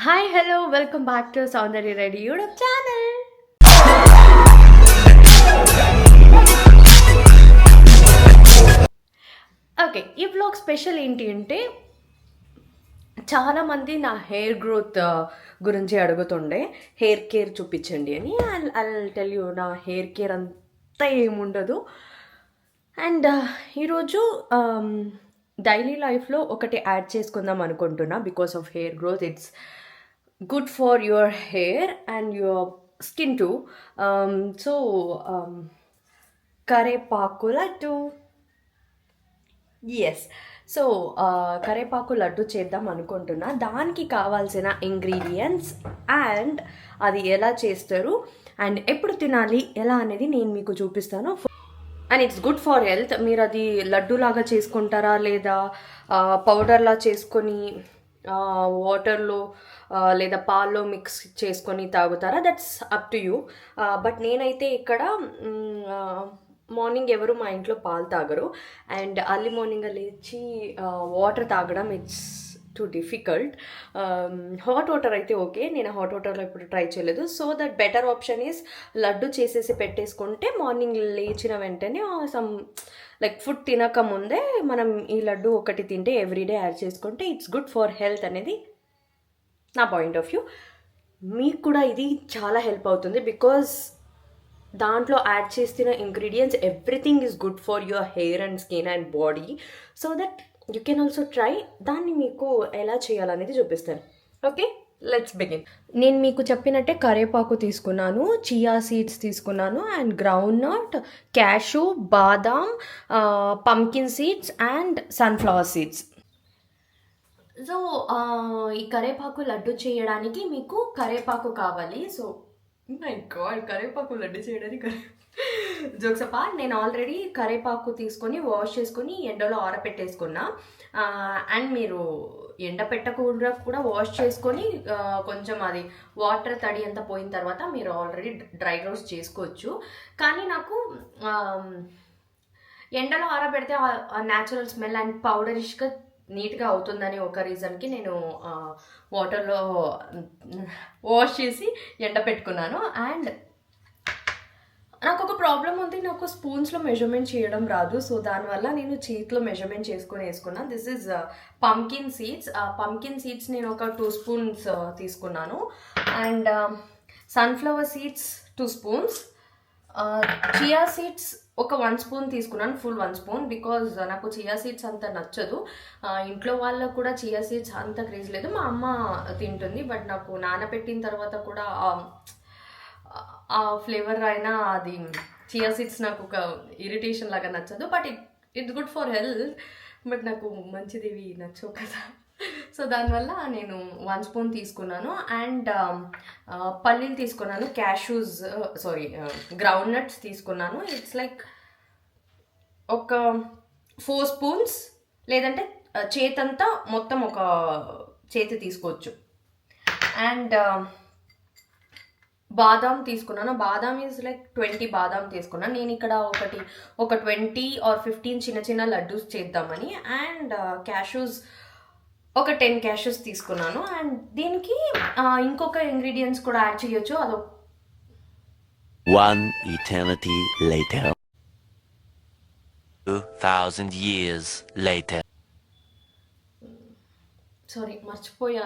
Hi hello welcome back to Soundarya Reddy YouTube channel. Okay, ఈ blog special ఏంటి అంటే చాలామంది నా హెయిర్ గ్రోత్ గురించి అడుగుతుండే, హెయిర్ కేర్ చూపించండి అని. ఐ టెల్ యూ, నా హెయిర్ కేర్ అంతా ఏముండదు. అండ్ ఈరోజు డైలీ లైఫ్లో ఒకటి యాడ్ చేసుకుందాం అనుకుంటున్నా. Because of hair growth, it's good for your hair and your skin too. So కరేపాకు లడ్డు, ఎస్. సో కరేపాకు లడ్డు చేద్దాం అనుకుంటున్నా. దానికి కావాల్సిన ఇంగ్రీడియంట్స్ అండ్ అది ఎలా చేస్తారు అండ్ ఎప్పుడు తినాలి ఎలా అనేది నేను మీకు చూపిస్తాను. And it's good for health. మీరు అది లడ్డూలాగా చేసుకుంటారా లేదా పౌడర్లా చేసుకొని వాటర్లో లేదా పాల్లో మిక్స్ చేసుకొని తాగుతారా, that's up to you. But నేనైతే ఇక్కడ మార్నింగ్ ఎవరు మా ఇంట్లో పాలు తాగరు. అండ్ అర్లీ మార్నింగ్ లేచి వాటర్ తాగడం it's too difficult. Hot water అయితే ఓకే, నేను హాట్ వాటర్లో ఇప్పుడు ట్రై చేయలేదు. So that better option is laddu చేసేసి పెట్టేసుకుంటే మార్నింగ్ లేచిన వెంటనే సమ్ లైక్ ఫుడ్ తినక ముందే మనం ఈ లడ్డు ఒకటి తింటే ఎవ్రీడే యాడ్ చేసుకుంటే ఇట్స్ గుడ్ ఫర్ హెల్త్ అనేది నా పాయింట్ ఆఫ్ వ్యూ. మీకు కూడా ఇది చాలా హెల్ప్ అవుతుంది బికాజ్ దాంట్లో యాడ్ చేసిన ingredients everything is good for your hair and skin and body. So that you can also try. దాన్ని మీకు ఎలా చేయాలనేది చూపిస్తాను. Okay, let's begin. నేను మీకు చెప్పినట్టే కరేపాకు తీసుకున్నాను, చియా సీడ్స్ తీసుకున్నాను, and ground nut, cashew, badam, pumpkin seeds and sunflower seeds. So ఈ కరేపాకు లడ్డు చేయడానికి మీకు కరేపాకు కావాలి. సో మై గాడ్, కరేపాకు లడ్డు చేయడానికి జోక్స్ అపార్ట్, నేను ఆల్రెడీ కరేపాకు తీసుకొని వాష్ చేసుకొని ఎండలో ఆరబెట్టేసుకున్నా. అండ్ మీరు ఎండ పెట్టకుండా కూడా వాష్ చేసుకొని కొంచెం అది వాటర్ తడి అంతా పోయిన తర్వాత మీరు ఆల్రెడీ డ్రై రోస్ట్ చేసుకోవచ్చు. కానీ నాకు ఎండలో ఆరబెడితే న్యాచురల్ స్మెల్ అండ్ పౌడరిష్గా నీట్గా అవుతుందని ఒక రీజన్కి నేను వాటర్లో వాష్ చేసి ఎండ పెట్టుకున్నాను. అండ్ నాకు ఒక ప్రాబ్లం ఉంది, నాకు స్పూన్స్లో మెజర్మెంట్ చేయడం రాదు. సో దానివల్ల నేను చేతిలో మెజర్మెంట్ చేసుకొని వేసుకున్నాను. This is pumpkin seeds. Pumpkin seeds నేను ఒక 2 స్పూన్స్ తీసుకున్నాను. And sunflower seeds 2 spoons, chia seeds ఒక 1 స్పూన్ తీసుకున్నాను, ఫుల్ 1 స్పూన్. బికాజ్ నాకు చియా సీడ్స్ అంత నచ్చదు. ఇంట్లో వాళ్ళకు కూడా చియా సీడ్స్ అంత క్రేజ్ లేదు. మా అమ్మ తింటుంది, బట్ నాకు నానబెట్టిన తర్వాత కూడా ఆ ఫ్లేవర్ అయినా అది చియా సీడ్స్ నాకు ఒక ఇరిటేషన్ లాగా నచ్చదు. But it's good for health, but నాకు మంచిది ఇవి నచ్చవు కదా. సో దానివల్ల నేను 1 స్పూన్ తీసుకున్నాను. అండ్ పల్లీలు తీసుకున్నాను, క్యాషూస్ గ్రౌండ్ నట్స్ తీసుకున్నాను. ఇట్స్ లైక్ ఒక 4 స్పూన్స్, లేదంటే చేతంతా మొత్తం ఒక చేతి తీసుకోవచ్చు. అండ్ బాదాం తీసుకున్నాను. బాదాం ఈజ్ లైక్ 20 బాదాం తీసుకున్నాను. నేను ఇక్కడ ఒక 20 or 15 చిన్న చిన్న లడ్డూస్ చేద్దామని. అండ్ క్యాషూస్ ఒక 10 క్యాషూస్ తీసుకున్నాను. అండ్ దీనికి ఇంకొక ఇంగ్రీడియంట్స్ కూడా యాడ్ చేయొచ్చు. అదో 1 eternity later. 2000 years later. Sorry, మర్చిపోయా,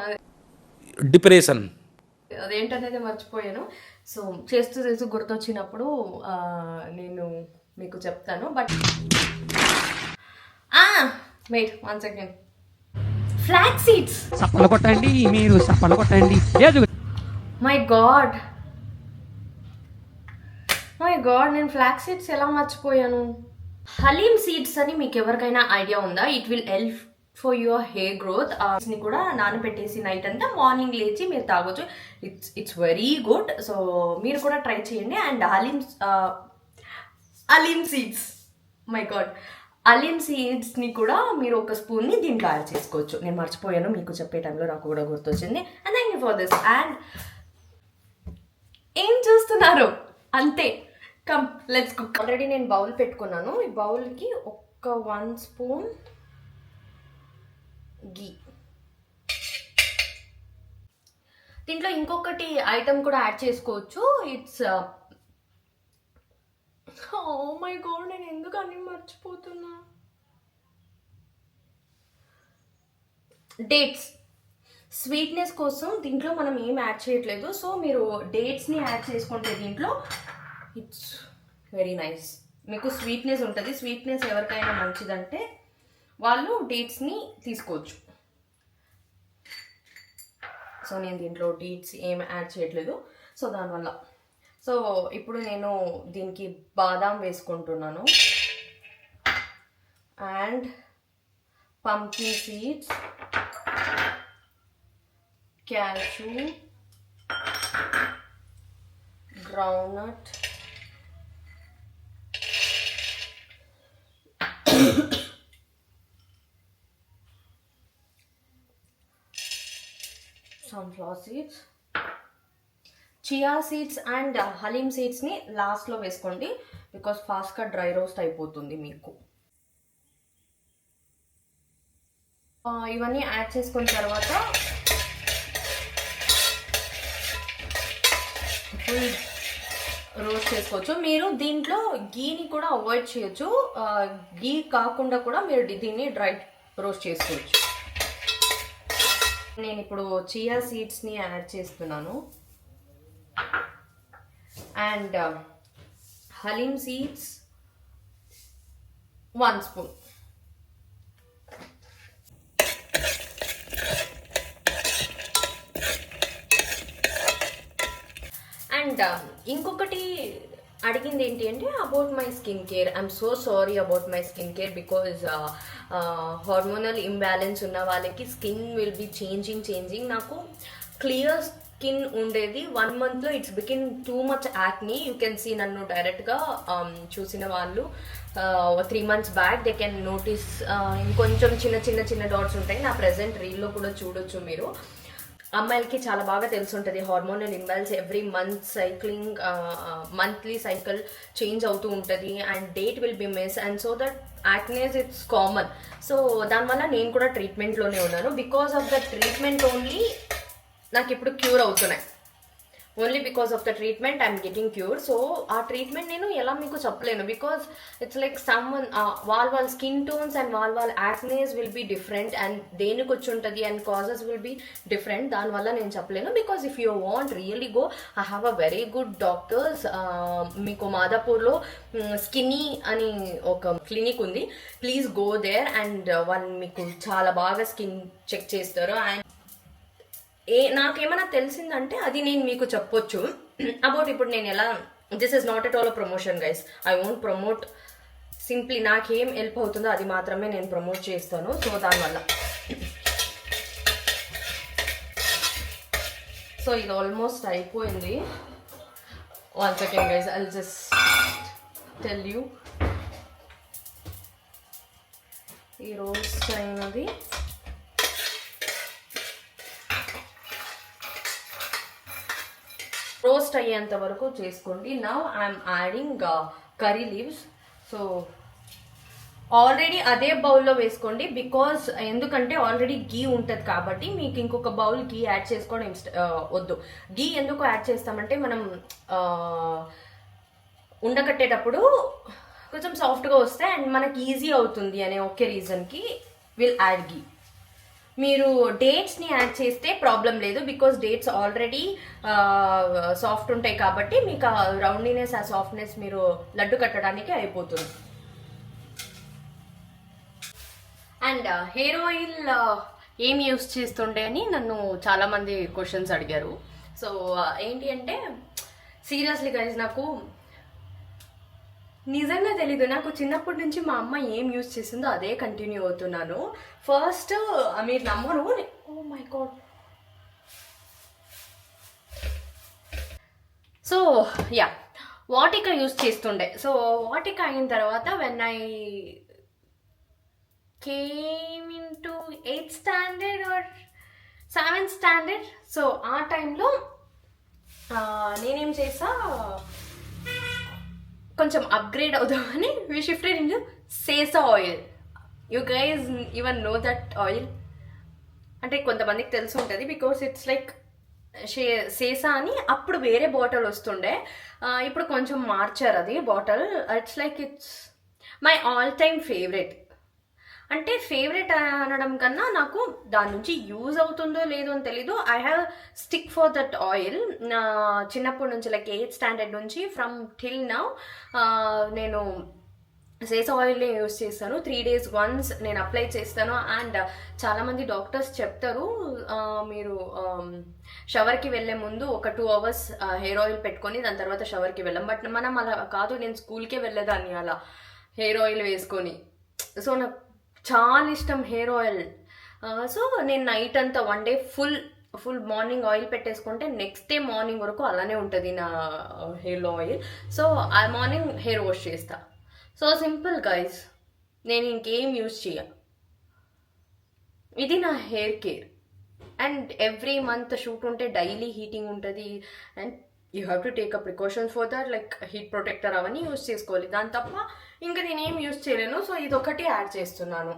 డిప్రెషన్ అదేంటనేది మర్చిపోయాను. సో చేస్తూ గుర్తొచ్చినప్పుడు నేను మీకు చెప్తాను. But wait 1 second. Flax seeds చప్పలు కొట్టండి, మీరు చప్పలు కొట్టండి. మై గాడ్, నేను ఫ్లాక్ సీడ్స్ ఎలా మర్చిపోయాను. హలీమ్ సీడ్స్ అని మీకు ఎవరికైనా ఐడియా ఉందా? It will help for your hair growth. ని కూడా నానబెట్టేసి నైట్ అంతా మార్నింగ్ లేచి మీరు తాగొచ్చు. It's very good. సో మీరు కూడా ట్రై చేయండి. And halim seeds, my god, halim సీడ్స్ని కూడా మీరు ఒక స్పూన్ని దీంట్లో యాడ్ చేసుకోవచ్చు. నేను మర్చిపోయాను, మీకు చెప్పే టైంలో నాకు కూడా గుర్తొచ్చింది. And thank you for this. And ఏం చూస్తున్నారు, అంతే. Come let's cook. ఆల్రెడీ నేను బౌల్ పెట్టుకున్నాను. ఈ బౌల్కి ఒక 1 స్పూన్ ఘీ, దీంట్లో ఇంకొకటి ఐటమ్ కూడా యాడ్ చేసుకోవచ్చు. ఇట్స్ ఓ మై గాడ్, నేను ఎందుకు అన్ని మర్చిపోతున్నా. డేట్స్. స్వీట్నెస్ కోసం దీంట్లో మనం ఏం యాడ్ చేయట్లేదు. సో మీరు డేట్స్ని యాడ్ చేసుకుంటే దీంట్లో ఇట్స్ వెరీ నైస్. మీకు స్వీట్నెస్ ఉంటుంది. స్వీట్నెస్ ఎవరికైనా మంచిదంటే వాళ్ళు డేట్స్ని తీసుకోవచ్చు. సో నేను దీంట్లో డేట్స్ ఏం యాడ్ చేయట్లేదు. సో దానివల్ల సో ఇప్పుడు నేను దీనికి బాదాం వేసుకుంటున్నాను and pumpkin seeds, cashew, groundnut, sunflower seeds, chia seeds and halim సీడ్స్ని లాస్ట్లో వేసుకోండి బికాస్ ఫాస్ట్గా డ్రై రోస్ట్ అయిపోతుంది మీకు. ఇవన్నీ యాడ్ చేసుకున్న తర్వాత ఫుల్ రోస్ట్ చేసుకోవచ్చు. మీరు దీంట్లో గీని కూడా అవాయిడ్ చేయొచ్చు. గీ కాకుండా కూడా మీరు దీన్ని డ్రై రోస్ట్ చేసుకోవచ్చు. నేను ఇప్పుడు చియా సీడ్స్ని యాడ్ చేస్తున్నాను and halim seeds 1 spoon. And ఇంకొకటి అడిగింది ఏంటి అంటే about my skin care. I'm so sorry about my skin care because hormonal imbalance ఉన్న వాళ్ళకి స్కిన్ విల్ బి చేంజింగ్. నాకు క్లియర్ స్కిన్ ఉండేది 1 monthలో it's become too much acne. You can see నన్ను డైరెక్ట్గా చూసిన వాళ్ళు 3 months back they can notice ఇంకొంచెం చిన్న డాట్స్ ఉంటాయి. నా ప్రెజెంట్ రీల్లో కూడా చూడొచ్చు మీరు. అమ్మాయిలకి చాలా బాగా తెలుసుంటుంది hormonal imbalance. Every month cycling monthly cycle change అవుతూ ఉంటుంది and date will be miss and so that acnes it's common. So దానివల్ల నేను కూడా ట్రీట్మెంట్లోనే ఉన్నాను. Because of the treatment only నాకు ఇప్పుడు క్యూర్ అవుతున్నాయి. Only because of the treatment I'm getting cure. So ఆ ట్రీట్మెంట్ నేను ఎలా మీకు చెప్పలేను బికాస్ ఇట్స్ లైక్ సమ్వన్ వాళ్ళ స్కిన్ టోన్స్ అండ్ వాళ్ళ acnes will be different and దేనికి వచ్చి ఉంటుంది and causes will be different. దానివల్ల నేను చెప్పలేను. Because if you want really go I have a very good doctors. మీకు మాదాపూర్లో స్కిన్నీ అని ఒక క్లినిక్ ఉంది. ప్లీజ్ గో దేర్ అండ్ వాళ్ళు మీకు చాలా బాగా స్కిన్ చెక్ చేస్తారు. అండ్ నాకేమైనా తెలిసిందంటే అది నేను మీకు చెప్పొచ్చు అబౌట్. ఇప్పుడు నేను ఎలా, this is not at all a promotion guys. I won't promote, simply నాకేం హెల్ప్ అవుతుందో అది మాత్రమే నేను ప్రమోట్ చేస్తాను. సో దానివల్ల సో ఇది ఆల్మోస్ట్ అయిపోయింది. 1 second guys, I'll just tell you. ఈ రోస్ట్ అయినది రోస్ట్ అయ్యేంత వరకు చేసుకోండి. Now I'm adding curry leaves. So already అదే బౌల్లో వేసుకోండి బికాజ్ ఎందుకంటే ఆల్రెడీ గీ ఉంటుంది కాబట్టి మీకు ఇంకొక బౌల్ గీ యాడ్ చేసుకోవడం వద్దు. గీ ఎందుకు యాడ్ చేస్తామంటే మనం ఉండకట్టేటప్పుడు కొంచెం సాఫ్ట్గా వస్తాయి అండ్ మనకి ఈజీ అవుతుంది అనే ఒకే రీజన్కి విల్ యాడ్ గీ. మీరు డేట్స్ని యాడ్ చేస్తే ప్రాబ్లం లేదు బికాస్ డేట్స్ ఆల్రెడీ సాఫ్ట్ ఉంటాయి కాబట్టి మీకు ఆ రౌండీనెస్ ఆ సాఫ్ట్నెస్ మీరు లడ్డు కట్టడానికి అయిపోతుంది. అండ్ హెయిర్ ఆయిల్ ఏం యూస్ చేస్తుండే అని నన్ను చాలామంది క్వశ్చన్స్ అడిగారు. సో ఏంటి అంటే సీరియస్లీ గైస్ నాకు నిజంగా తెలీదు. నాకు చిన్నప్పటి నుంచి మా అమ్మ ఏం యూజ్ చేసిందో అదే కంటిన్యూ అవుతున్నాను. ఫస్ట్ మీరు నమ్మరు, oh my god. So yeah Vatika use చేస్తుండే. సో వాటికా అయిన తర్వాత when I came in to 8th standard or 7th standard, so ఆ టైంలో నేనేం చేసా, కొంచెం అప్గ్రేడ్ అవుదామని we shifted in Sesa oil. You guys even know that oil? అంటే కొంతమందికి తెలిసి ఉంటుంది బికాస్ ఇట్స్ లైక్ సేసా అని అప్పుడు వేరే బాటిల్ వస్తుండే, ఇప్పుడు కొంచెం మార్చారు అది bottle. It's like it's my all time favourite. అంటే ఫేవరెట్ అనడం కన్నా నాకు దాని నుంచి యూజ్ అవుతుందో లేదో అని తెలీదు. I have stick for that oil. నా చిన్నప్పటి నుంచి లైక్ 8th స్టాండర్డ్ నుంచి ఫ్రమ్ టిల్ నౌ నేను సేసా ఆయిల్ని యూస్ చేస్తాను. 3 days వన్స్ నేను అప్లై చేస్తాను. అండ్ చాలామంది డాక్టర్స్ చెప్తారు మీరు షవర్కి వెళ్ళే ముందు ఒక 2 hours హెయిర్ ఆయిల్ పెట్టుకొని దాని తర్వాత షవర్కి వెళ్ళాం. బట్ మనం అలా కాదు, నేను స్కూల్కే వెళ్ళేదాన్ని అలా హెయిర్ ఆయిల్ వేసుకొని. సో నాకు చాలా ఇష్టం హెయిర్ ఆయిల్. సో నేను నైట్ అంతా 1 day ఫుల్ మార్నింగ్ ఆయిల్ పెట్టేసుకుంటే నెక్స్ట్ డే మార్నింగ్ వరకు అలానే ఉంటుంది నా హెయిర్ ఆయిల్. సో ఆ మార్నింగ్ హెయిర్ వాష్ చేస్తా. సో సింపుల్ గైస్, నేను ఇంకేం యూజ్ చేయ. ఇది నా hair care. And every month shoot ఉంటే డైలీ హీటింగ్ ఉంటుంది. And you have to take a precautions for that, like heat protector అవన్నీ యూజ్ చేసుకోవాలి. దాని తప్ప ఇంకా నేనేం యూజ్ చేయలేను. సో ఇదొకటి యాడ్ చేస్తున్నాను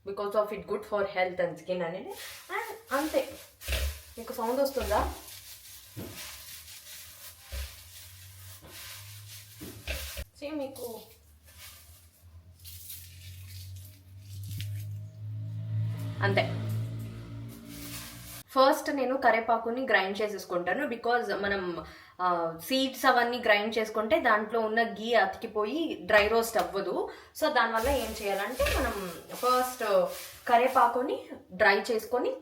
because of it good for health and skin అనేది. అండ్ అంతే. మీకు సౌండ్ వస్తుందా? మీకు అంతే. ఫస్ట్ నేను కరివేపాకుని గ్రైండ్ చేసేసుకుంటాను. బికాజ్ మనం సీడ్స్ అవన్నీ గ్రైండ్ చేసుకుంటే దాంట్లో ఉన్న గీ అతికిపోయి డ్రై రోస్ట్ అవ్వదు. సో దానివల్ల ఏం చేయాలంటే మనం ఫస్ట్ కరివేపాకుని డ్రై చేసుకొని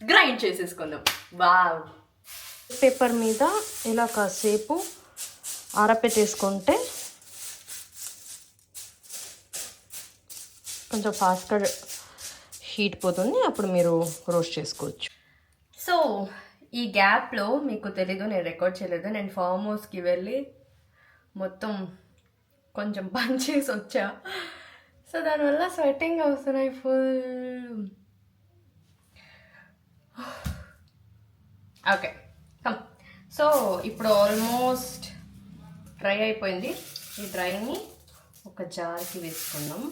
గ్రైండ్ చేసేసుకుందాం. వావ్. పేపర్ మీద ఇలా కాసేపు ఆరపెట్టేసుకుంటే కొంచెం ఫాస్ట్గా హీట్ పోతుంది. అప్పుడు మీరు రోస్ట్ చేసుకోవచ్చు. సో ఈ గ్యాప్లో మీకు తెలీదు, నేను రికార్డ్ చేయలేదు. నేను ఫామ్ హౌస్కి వెళ్ళి మొత్తం కొంచెం పని చేసి వచ్చా. సో దానివల్ల స్వెట్టింగ్ అవుతున్నాయి ఫుల్. ఓకే, సో ఇప్పుడు ఆల్మోస్ట్ డ్రై అయిపోయింది. ఈ డ్రైని ఒక జార్కి వేసుకుందాం.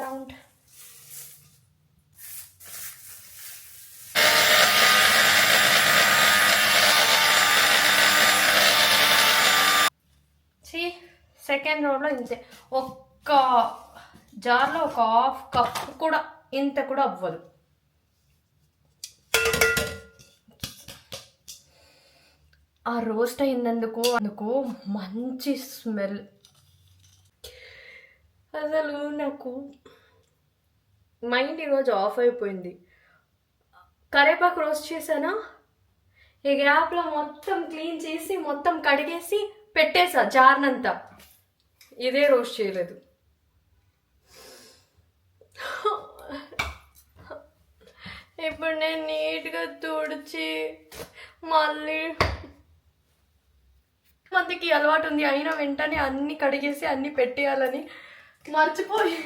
Round. సెకండ్ రౌండ్లో ఇంతే. ఒక్క జార్లో ఒక 1/2 cup కూడా ఇంత కూడా అవ్వదు. ఆ రోస్ట్ అయినందుకు మంచి స్మెల్. అసలు నాకు మైండ్ ఈరోజు ఆఫ్ అయిపోయింది. కరివేపాకు రోస్ట్ చేశానా, ఈ గ్యాప్లో మొత్తం క్లీన్ చేసి మొత్తం కడిగేసి పెట్టేసా జార్నంతా. ఇదే రోస్ట్ చేయలేదు. ఇప్పుడు నేను నీట్గా తుడిచి మళ్ళీ మందికి అలవాటు ఉంది అయినా వెంటనే అన్నీ కడిగేసి అన్నీ పెట్టేయాలని మర్చిపోయి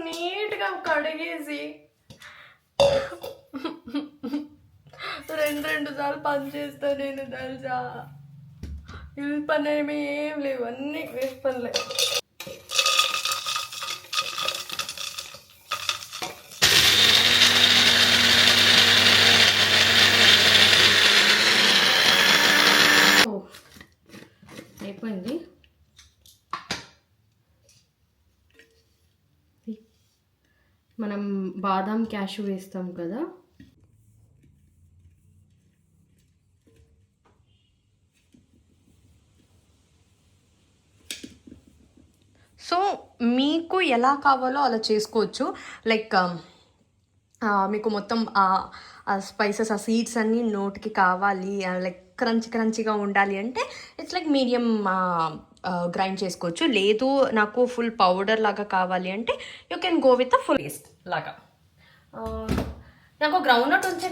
నీట్గా కడిగేసి 2 సార్లు పని చేస్తా నేను తెలుసా. ఇల్లు పని ఏం లేవు, అన్నీ వేస్ట్ పనులే. అయిపోయింది. మనం బాదాం క్యాషు వేస్తాం కదా, సో మీకు ఎలా కావాలో అలా చేసుకోవచ్చు. లైక్ మీకు మొత్తం ఆ స్పైసెస్, ఆ సీడ్స్ అన్నీ నోటికి కావాలి, లైక్ క్రంచీగా ఉండాలి అంటే ఇట్స్ లైక్ మీడియం గ్రైండ్ చేసుకోవచ్చు. లేదు నాకు ఫుల్ పౌడర్ లాగా కావాలి అంటే you can go with full paste లాగా. నాకు గ్రౌండ్నట్ ఉంటే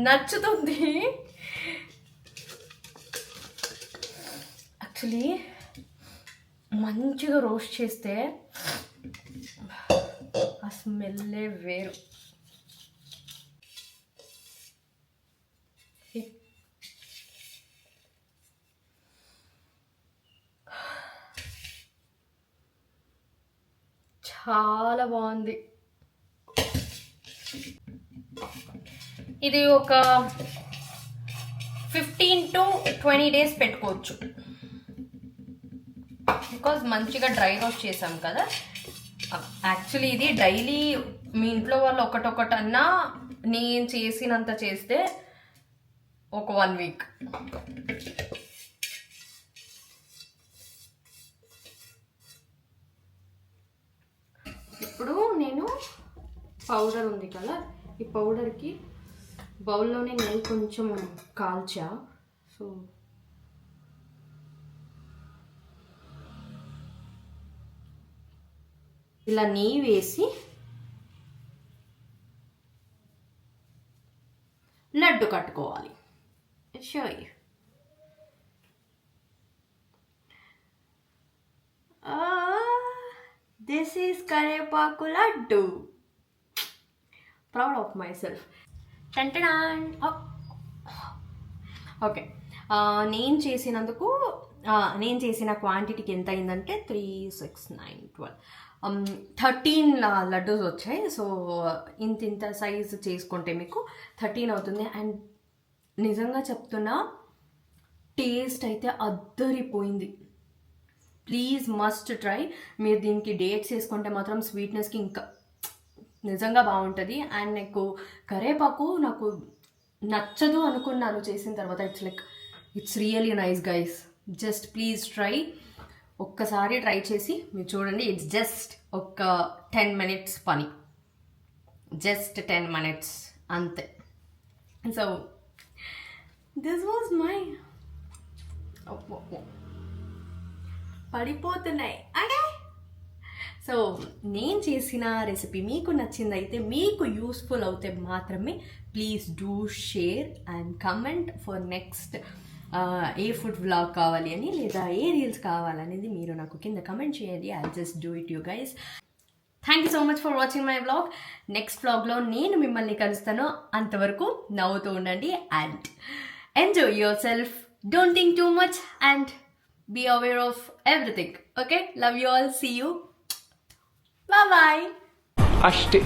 నచ్చుతుంది. యాక్చువల్లీ మంచిగా రోస్ట్ చేస్తే ఆ స్మెల్లే వేరు. చాలా బాగుంది. ఇది ఒక 15 to 20 days పెట్టుకోవచ్చు, బికాజ్ మంచిగా డ్రై రోస్ట్ చేసాం కదా. యాక్చువల్లీ ఇది డైలీ మీ ఇంట్లో వాళ్ళు ఒకటొకటన్నా నేను చేసినంత చేస్తే ఒక 1 week. ఇప్పుడు నేను పౌడర్ ఉంది కదా, ఈ పౌడర్కి బౌల్లోనే నేను కొంచెం కాల్చా. సో ఇలా నెయ్యి వేసి లడ్డు కట్టుకోవాలి. Show you. This is karepaku laddu. Proud of myself. టంటడాన్. ఓకే, నేను చేసిన క్వాంటిటీకి ఎంత అయిందంటే 3, 6, 9, 12, 13 లడ్డూస్ వచ్చాయి. సో ఇంత సైజ్ చేసుకుంటే మీకు 13 అవుతుంది. అండ్ నిజంగా చెప్తున్నా, టేస్ట్ అయితే అద్దరిపోయింది. Please must try. మీరు దీనికి డేట్స్ వేసుకుంటే మాత్రం స్వీట్నెస్కి ఇంకా నిజంగా బాగుంటుంది. అండ్ నాకు కరేపాకు నాకు నచ్చదు అనుకున్నాను చేసిన తర్వాత. It's really nice guys. Just please try. ఒక్కసారి ట్రై చేసి మీరు చూడండి. ఇట్స్ జస్ట్ ఒక 10 minutes పని, జస్ట్ 10 minutes అంతే. సో దిస్ వాజ్ మై పడిపోతున్నాయి. ఓకే, సో నేను చేసిన రెసిపీ మీకు నచ్చిందైతే, మీకు యూస్ఫుల్ అవుతే మాత్రమే please do share and comment for next A food vlog కావాలి అని, లేదా ఏ రీల్స్ కావాలనేది మీరు నాకు కింద కమెంట్ చేయండి. I just do it you guys. Thank you so much for watching my vlog. Next వ్లాగ్లో నేను మిమ్మల్ని కలుస్తాను. అంతవరకు నవ్వుతూ ఉండండి and enjoy yourself. Don't think too much and be aware of everything. Okay, love you all. See you. Bye bye. అష్టే.